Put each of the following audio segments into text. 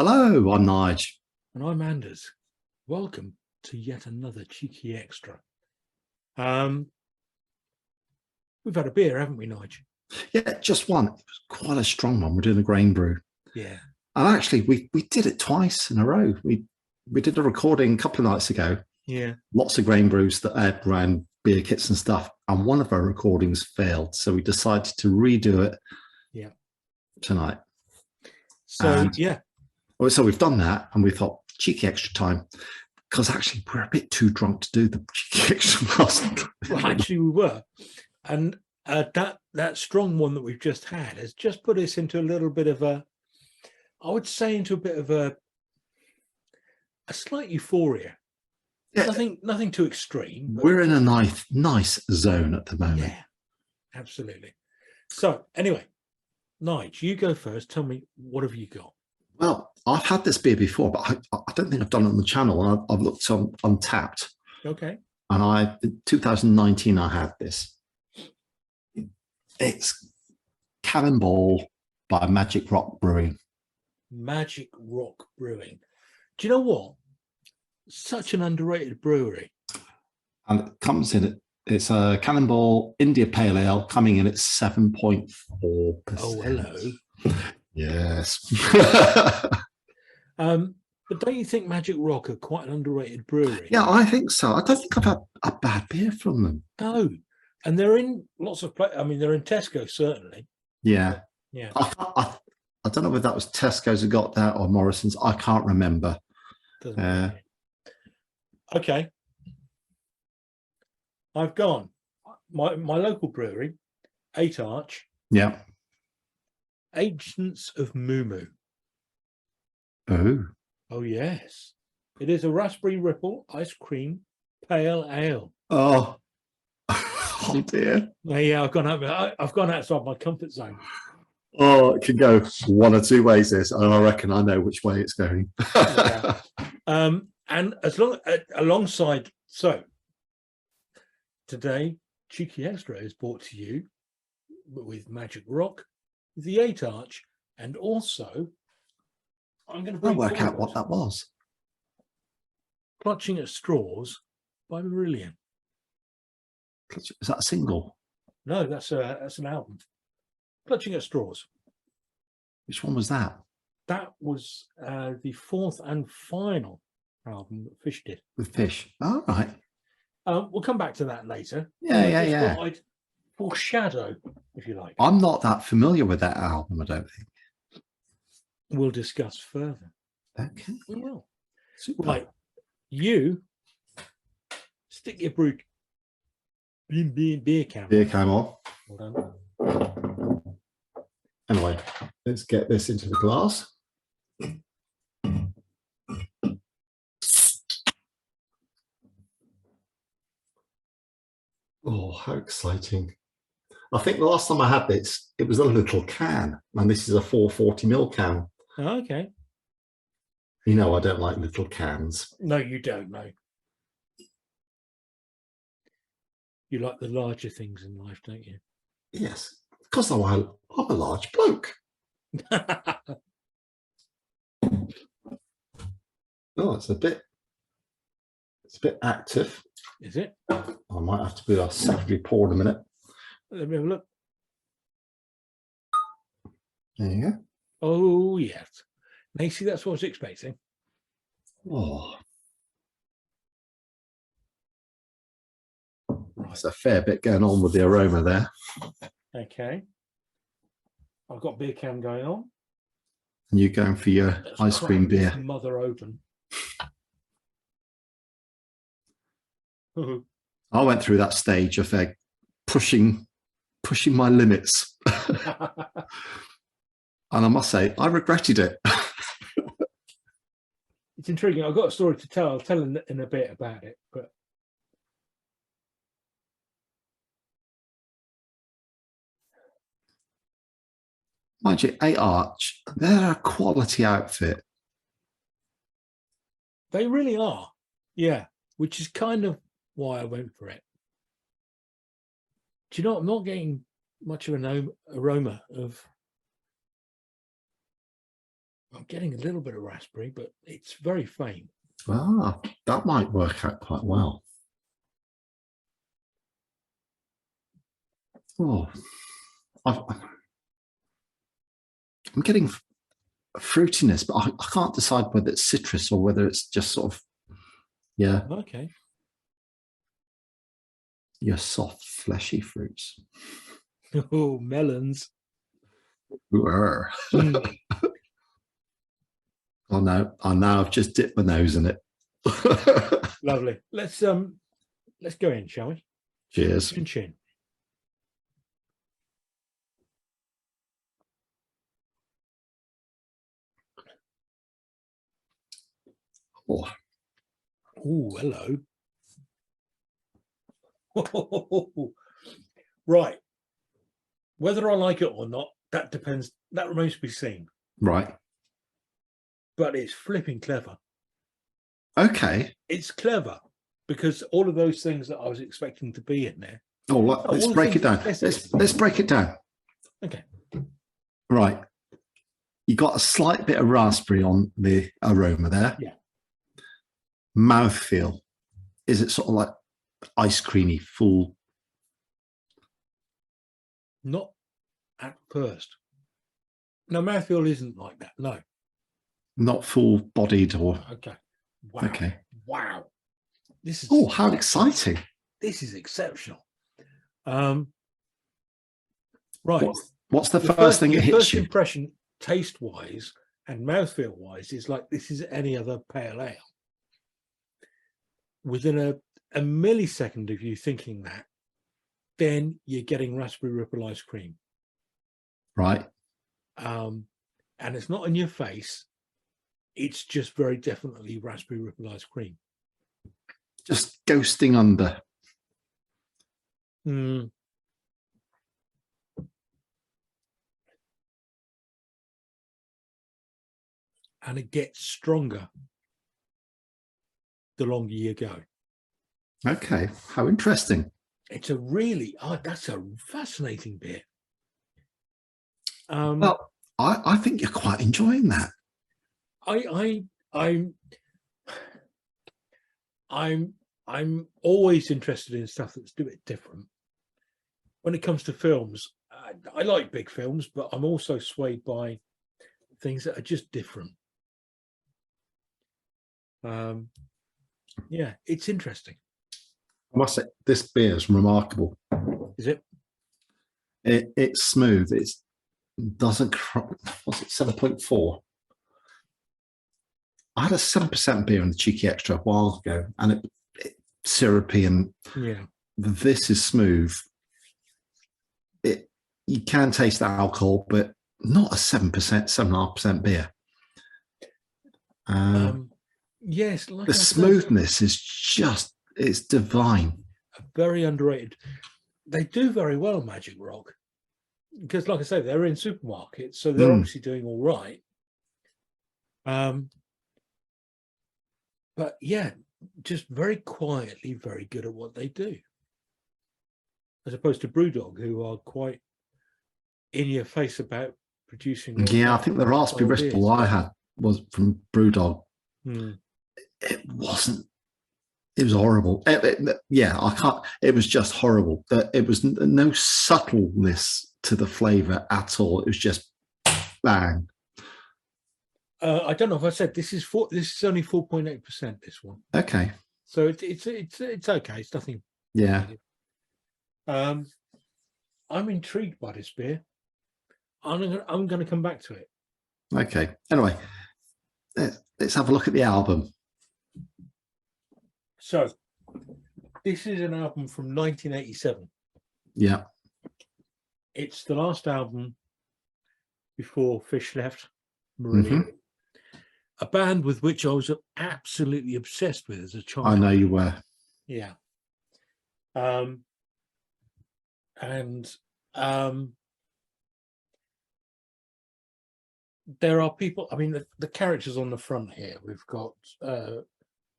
Hello, I'm Nigel. And I'm Anders. Welcome to yet another cheeky extra. We've had a beer, haven't we, Nigel? Yeah, just one. It was quite a strong one. We're doing a grain brew. Yeah. And actually, we did it twice in a row. We did a recording a couple of nights ago. Yeah. Lots of grain brews that ran beer kits and stuff. And one of our recordings failed. So we decided to redo it tonight. So, So we've done that and we thought, cheeky extra time. Because actually, we're a bit too drunk to do the cheeky extra last night. Well, actually, we were. And that strong one that we've just had has just put us into a little bit of a, I would say, into a bit of a slight euphoria. Yeah. Nothing too extreme. We're in a nice zone at the moment. Yeah, absolutely. So anyway, Nigel, you go first. Tell me, what have you got? Well, I've had this beer before, but I don't think I've done it on the channel. I've looked on Untapped. Okay. And in 2019, I had this. It's Cannonball by Magic Rock Brewing. Magic Rock Brewing. Do you know what? Such an underrated brewery. And it comes in, it's a Cannonball India Pale Ale coming in at 7.4%. Oh, hello. Yes. But don't you think Magic Rock are quite an underrated brewery? Yeah, I think so. I don't think I've had a bad beer from them. No. And they're in lots of places. I mean, they're in Tesco, certainly. Yeah. Yeah. I don't know whether that was Tesco's who got that or Morrison's. I can't remember. Okay. I've gone. My local brewery, 8 Arch. Yeah. Agents of Moo Moo. Oh. Oh, yes. It is a raspberry ripple ice cream pale ale. Oh. Oh dear. Yeah, I've gone outside my comfort zone. Oh, it can go one or two ways, this, and I reckon I know which way it's going. Yeah. And alongside, so today, Cheeky Extra is brought to you with Magic Rock, the 8 Arch, and also I'm going to work out what that was. Clutching at Straws by Marillion. Is that a single? No, that's an album. Clutching at Straws. Which one was that? That was the fourth and final album that Fish did. With Fish. All right. We'll come back to that later. Yeah. I'd foreshadow, if you like. I'm not that familiar with that album, I don't think. We'll discuss further. Okay. We will. Super. Right. You stick your beer can. Beer can on. Well done. Anyway, let's get this into the glass. Oh, how exciting. I think the last time I had this, it was a little can, and this is a 440ml can. Oh, okay. You know I don't like little cans. No, you don't, no. You like the larger things in life, don't you? Yes, because I'm a large bloke. Oh, it's a bit active. Is it? I might have to do a secondary pour in a minute. Let me have a look. There you go. Oh, yes. Now, you see, that's what I was expecting. Oh. There's a fair bit going on with the aroma there. Okay. I've got beer can going on. And you're going for your ice cream beer. Mother open. I went through that stage of pushing my limits. And I must say, I regretted it. It's intriguing. I've got a story to tell. I'll tell in a bit about it. But mind you, 8 Arch, they're a quality outfit. They really are. Yeah. Which is kind of why I went for it. Do you know, I'm not getting much of an aroma of I'm getting a little bit of raspberry, but it's very faint. Ah, that might work out quite well. Oh, I'm getting fruitiness, but I can't decide whether it's citrus or whether it's just sort of, yeah. Okay. Your soft, fleshy fruits. Oh, melons. Mm. Oh no! I've just dipped my nose in it. Lovely. Let's go in, shall we? Cheers. Chin chin. Oh. Oh, hello. Right. Whether I like it or not, that depends. That remains to be seen. Right. But it's flipping clever. Okay. It's clever because all of those things that I was expecting to be in there. Oh, let's break it down. Let's break it down. Okay. Right. You got a slight bit of raspberry on the aroma there. Yeah. Mouthfeel. Is it sort of like ice creamy, full? Not at first. No, mouthfeel isn't like that. No. Not full bodied or. Okay. Wow. Okay. Wow. This is. Oh, how exciting! This is exceptional. Right. What's the first thing that hits first you? impression, taste wise and mouthfeel wise, is like this is any other pale ale. Within a millisecond of you thinking that, then you're getting raspberry ripple ice cream. Right. And it's not in your face. It's just very definitely raspberry ripple ice cream. Just ghosting under. Mm. And it gets stronger the longer you go. Okay, how interesting. It's a really, that's a fascinating bit. Well, I think you're quite enjoying that. I'm always interested in stuff that's a bit different. When it comes to films, I like big films, but I'm also swayed by things that are just different. Yeah, it's interesting. I must say, this beer is remarkable. Is it? It's smooth. It doesn't. What's it? 7.4. I had a 7% beer in the Cheeky Extra a while ago, and it's syrupy, and yeah, this is smooth. You can taste the alcohol, but not a 7%, 7.5% beer. Yes, like the smoothness is just, it's divine. Very underrated. They do very well, Magic Rock, because like I say, they're in supermarkets, so they're obviously doing all right. But yeah, just very quietly, very good at what they do, as opposed to Brewdog, who are quite in your face about producing. Yeah, I think the raspberry ripple I had was from Brewdog. It wasn't. It was horrible. Yeah, I can't. It was just horrible. It was no subtleness to the flavour at all. It was just bang. I don't know if I said this is only 4.8%. This one. Okay. So it's okay. It's nothing. Yeah. I'm intrigued by this beer. I'm going to come back to it. Okay. Anyway, let's have a look at the album. So, this is an album from 1987. Yeah. It's the last album before Fish left Marillion. A band with which I was absolutely obsessed with as a child. I know you were. Yeah. There are people, I mean, the characters on the front here, we've got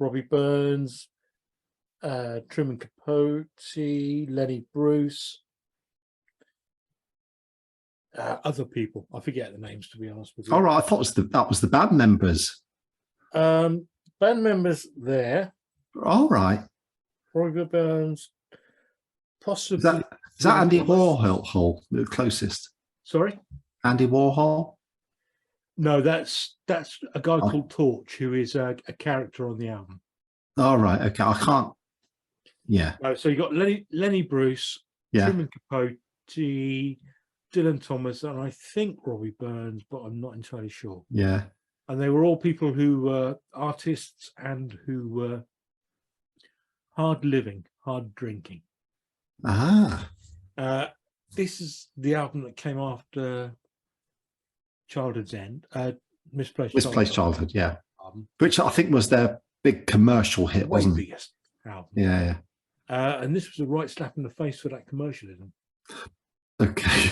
Robbie Burns, Truman Capote, Lenny Bruce, other people. I forget the names, to be honest with you. All right, I thought that was the band members. Band members there. All right. Roger Burns, possibly. Is that Andy Warhol, the closest? Sorry? Andy Warhol? No, that's a guy called Torch, who is a character on the album. All right, okay. I can't. Yeah. So you got Lenny Bruce, Truman Capote, Dylan Thomas, and I think Robbie Burns, but I'm not entirely sure. Yeah. And they were all people who were artists and who were hard living, hard drinking. Ah. This is the album that came after Childhood's End, Misplaced Childhood, yeah. Which I think was their big commercial hit, wasn't it? Biggest album. Yeah. And this was a right slap in the face for that commercialism. Okay.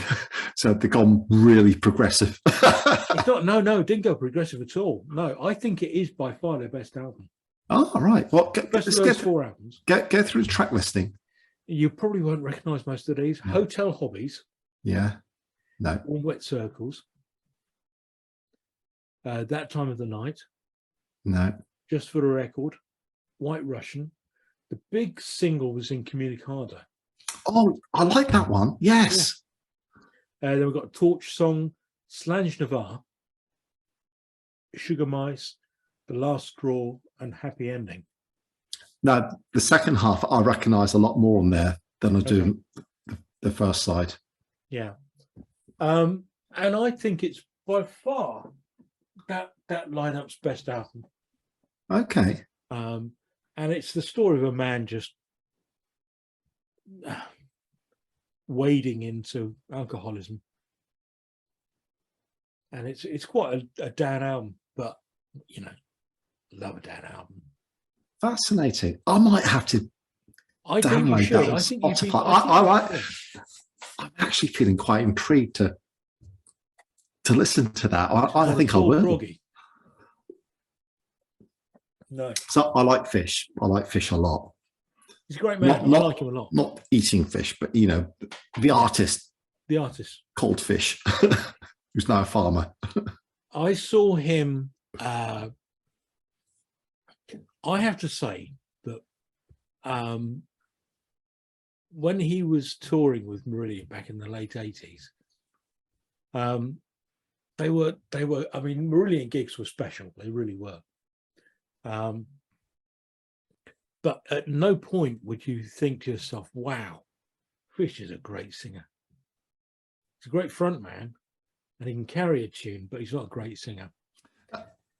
So they've gone really progressive. It's not, no, it didn't go progressive at all. No, I think it is by far their best album. Oh, right. Well, let's get 4 albums. Go through the track listing. You probably won't recognise most of these. No. Hotel Hobbies. Yeah. No. Warm Wet Circles. That Time of the Night. No. Just for the Record. White Russian. The big single was Incommunicado. Oh, I like that one. Yes. Yeah. Then we've got Torch Song, Slange Navarre, Sugar Mice, The Last Straw, and Happy Ending. Now, the second half, I recognise a lot more on there than I do the first side. Yeah. And I think it's by far that lineup's best album. Okay. And it's the story of a man just wading into alcoholism. And it's quite a down album, but, you know, love a down album. Fascinating. I might have to download that on Spotify. I'm actually feeling quite intrigued to listen to that. I think I will. Groggy. No. So I like Fish. I like Fish a lot. He's a great man. I like him a lot. Not eating fish, but, you know, the artist. The artist. Called Fish, who's now a farmer. I saw him... I have to say that when he was touring with Marillion back in the late 80s, they were, I mean, Marillion gigs were special. They really were. But at no point would you think to yourself, wow, Fish is a great singer. He's a great front man and he can carry a tune, but he's not a great singer.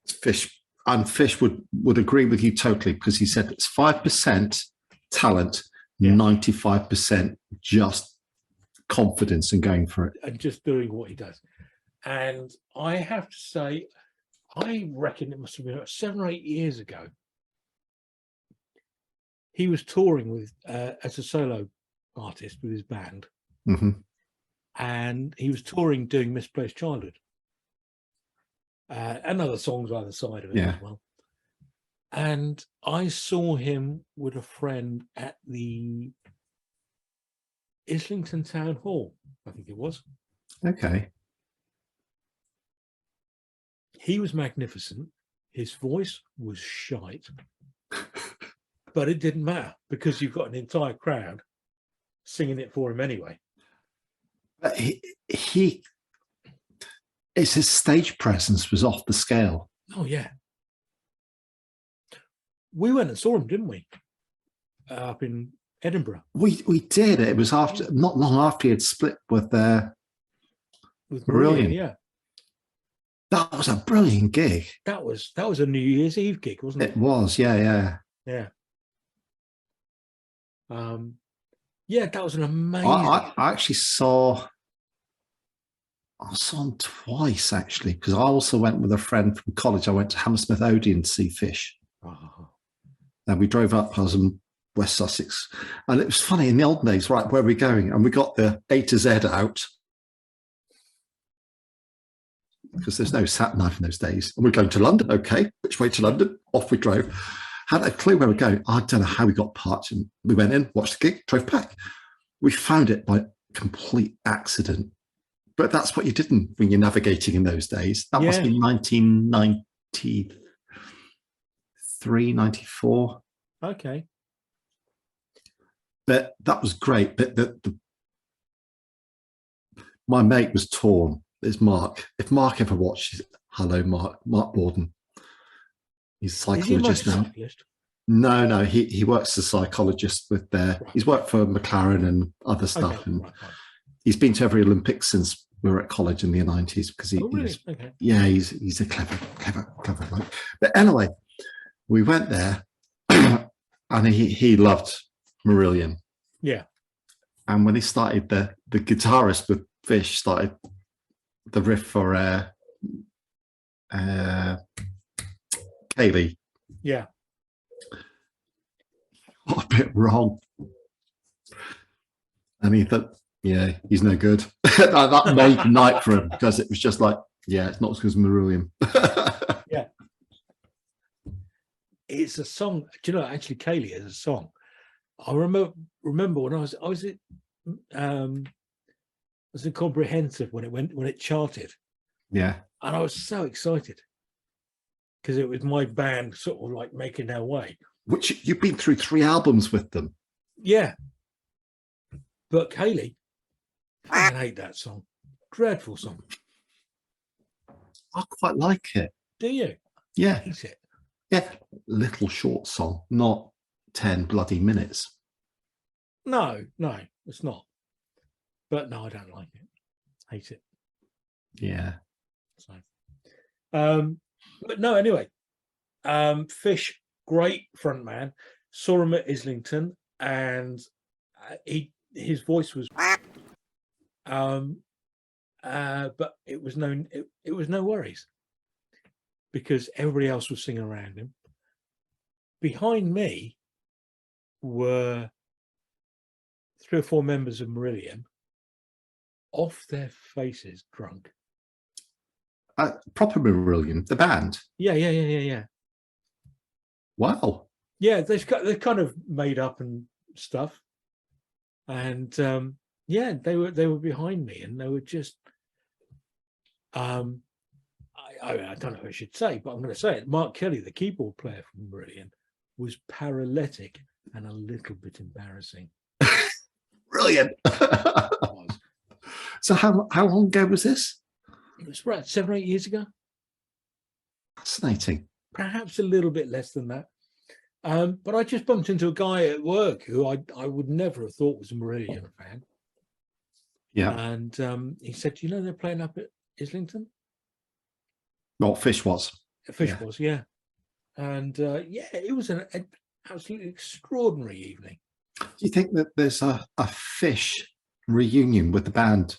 Fish. And Fish would agree with you totally, because he said it's 5% talent, 95% just confidence and going for it. And just doing what he does. And I have to say, I reckon it must have been about 7 or 8 years ago. He was touring with as a solo artist with his band. Mm-hmm. And he was touring doing Misplaced Childhood. And other songs either side of it as well. And I saw him with a friend at the Islington Town Hall, I think it was. Okay. He was magnificent. His voice was shite. But it didn't matter, because you've got an entire crowd singing it for him anyway. But it's his stage presence was off the scale. Oh, yeah. We went and saw him, didn't we? Up in Edinburgh. We did. It was after, not long after he had split with Marillion. Yeah. That was a brilliant gig. That was a New Year's Eve gig, wasn't it? It was, yeah. Yeah. That was an amazing. I actually saw him twice, actually, because I also went with a friend from college. I went to Hammersmith Odeon to see Fish. Oh. And we drove up. I was in West Sussex. And it was funny, in the old days, right, where are we going? And we got the A to Z out, because there's no sat-nav in those days. And we're going to London. Okay, which way to London? Off we drove. Had a clue where we're going. I don't know how we got parked. And we went in, watched the gig, drove back. We found it by complete accident. But that's what you did when you're navigating in those days. That must Yeah. be 1993, 94. Okay. But that was great. But my mate was torn. It's Mark. If Mark ever watches, hello, Mark Borden. He's a psychologist Is he a now. motorcyclist? No, he works as a psychologist with their. Right. He's worked for McLaren and other stuff, Okay. and Right. he's been to every Olympics since we were at college in the 90s because he, Oh, really? he's Okay. yeah, he's a clever bloke. But anyway, we went there, and he loved Marillion. Yeah. And when he started, the guitarist with Fish started the riff for Kaylee. Yeah. Got a bit wrong. And he thought, yeah, he's no good. that made the night for him because it was just like, yeah, it's not as good as Marillion. Yeah. It's a song. Do you know, actually, Kaylee is a song. I remember when I was incomprehensive when it charted. Yeah. And I was so excited because it was my band sort of like making their way. Which you've been through 3 albums with them. Yeah. But Kaylee, I hate that song. Dreadful song. I quite like it. Do you? Yeah. I hate it. Yeah. Little short song, not 10 bloody minutes. No, it's not. But no, I don't like it. Hate it. Yeah. So, but no, anyway, Fish, great front man. Saw him at Islington, and his voice was, but it was no worries because everybody else was singing around him. Behind me were 3 or 4 members of Marillion, off their faces, drunk. Proper Marillion, the band. Yeah. Wow. Yeah, they're kind of made up and stuff, and yeah, they were behind me, and they were just, I don't know what I should say, but I'm going to say it. Mark Kelly, the keyboard player from Marillion, was paralytic and a little bit embarrassing. Brilliant. So how long ago was this? It was right 7 or 8 years ago. Fascinating. Perhaps a little bit less than that. But I just bumped into a guy at work who I would never have thought was a Marillion fan. Yeah. And he said, you know, they're playing up at Islington? Well, Fish was. Fish was, yeah. And yeah, it was an absolutely extraordinary evening. Do you think that there's a Fish reunion with the band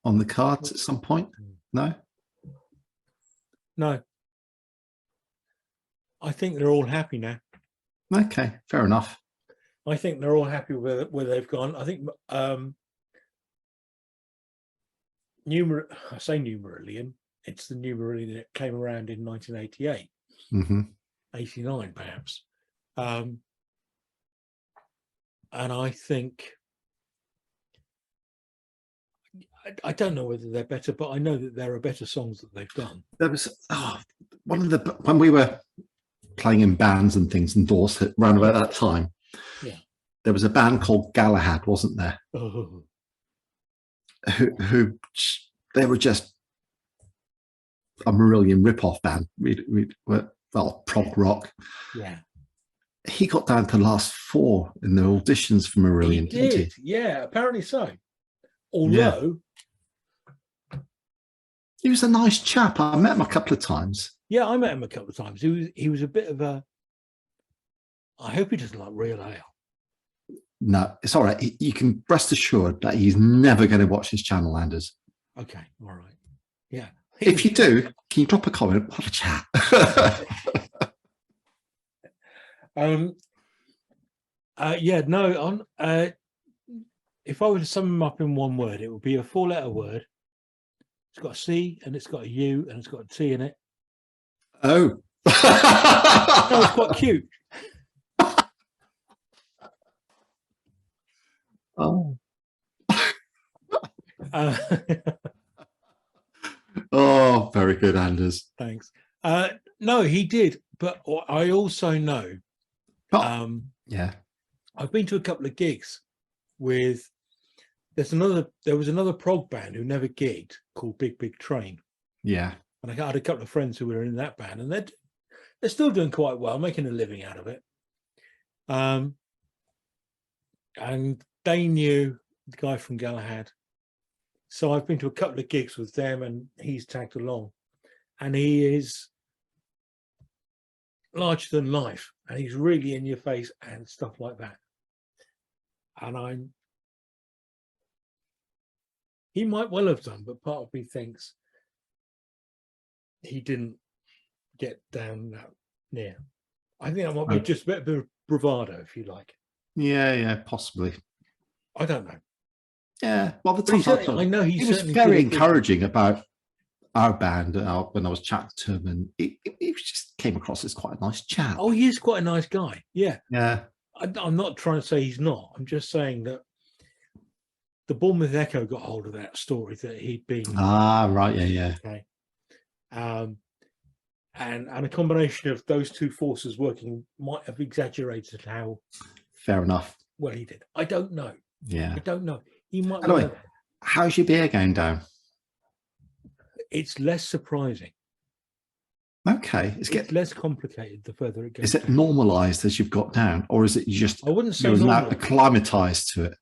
on the cards at some point? No? No. I think they're all happy now. Okay, fair enough. I think they're all happy where they've gone. I think New Marillion, it's the New Marillion that came around in 1988, 89 perhaps. And I think, I don't know whether they're better, but I know that there are better songs that they've done. There was when we were playing in bands and things in Dorset around about that time. Yeah, there was a band called Galahad, wasn't there? Oh. Who they were just a Marillion rip-off band. Well, prog rock. Yeah. He got down to the last 4 in the auditions for Marillion. He did. Yeah, apparently so. Although he was a nice chap. I met him a couple of times. Yeah, I met him a couple of times. He was a bit of a, I hope he doesn't like real ale. No, it's all right. You can rest assured that he's never going to watch this channel, Anders. Okay, all right. Yeah. If you do, can you drop a comment? Have a chat. Yeah, no, if I were to sum him up in one word, it would be a 4-letter word. It's got a C and it's got a U and it's got a T in it. Oh. No, it's quite cute. Oh. very good, Anders. Thanks. No, he did, but I also know. Yeah. I've been to a couple of gigs with. There was another prog band who never gigged called Big Big Train. Yeah. And I had a couple of friends who were in that band, and they're still doing quite well, making a living out of it. And they knew the guy from Galahad. So I've been to a couple of gigs with them, and he's tagged along. And he is larger than life, and he's really in your face and stuff like that. And he might well have done, but part of me thinks he didn't get down that near. I think that might be just a bit of bravado, if you like. Yeah, possibly. I don't know. Yeah, well, I know he was very encouraging about our band when I was chatting to him, and he just came across as quite a nice chap. Oh, he is quite a nice guy. Yeah. I'm not trying to say he's not. I'm just saying that the Bournemouth Echo got hold of that story that he'd been. Right, yeah. Okay. And a combination of those two forces working might have exaggerated how. Fair enough. Well, he did. I don't know. Yeah. I don't know. He might. Anyway, how's your beer going down? It's less surprising. Okay. It's less complicated the further it goes. Is it normalized as you've got down, or is it just I wouldn't say now acclimatized to it?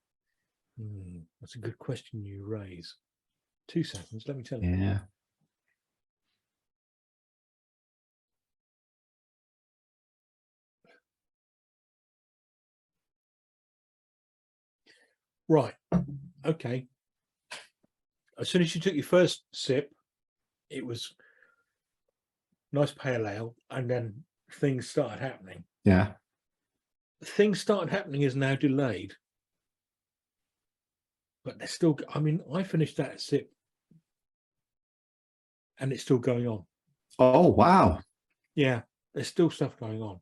That's a good question you raise. 2 seconds, let me tell you. Yeah. Right. Okay. As soon as you took your first sip, it was nice pale ale, and then things started happening. Yeah. Things started happening is now delayed. But they're still, I mean, I finished that sip and it's still going on. Oh, wow. Yeah, there's still stuff going on.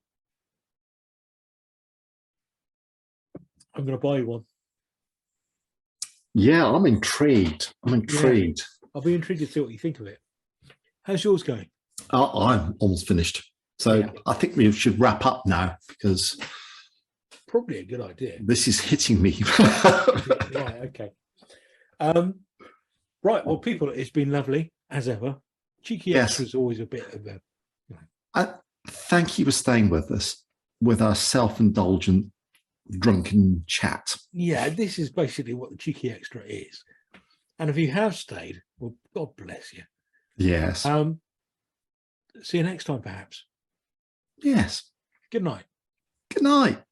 I'm going to buy you one. Yeah, I'm intrigued. Yeah. I'll be intrigued to see what you think of it. How's yours going? I'm almost finished. So yeah. I think we should wrap up now, because probably a good idea. This is hitting me. Right, okay. Right, well, people, it's been lovely, as ever. Cheeky Extra is always a bit of a... Thank you for staying with us, with our self-indulgent, drunken chat. Yeah, this is basically what the Cheeky Extra is. And if you have stayed, well, God bless you. Yes. See you next time, perhaps. Yes. Good night. Good night.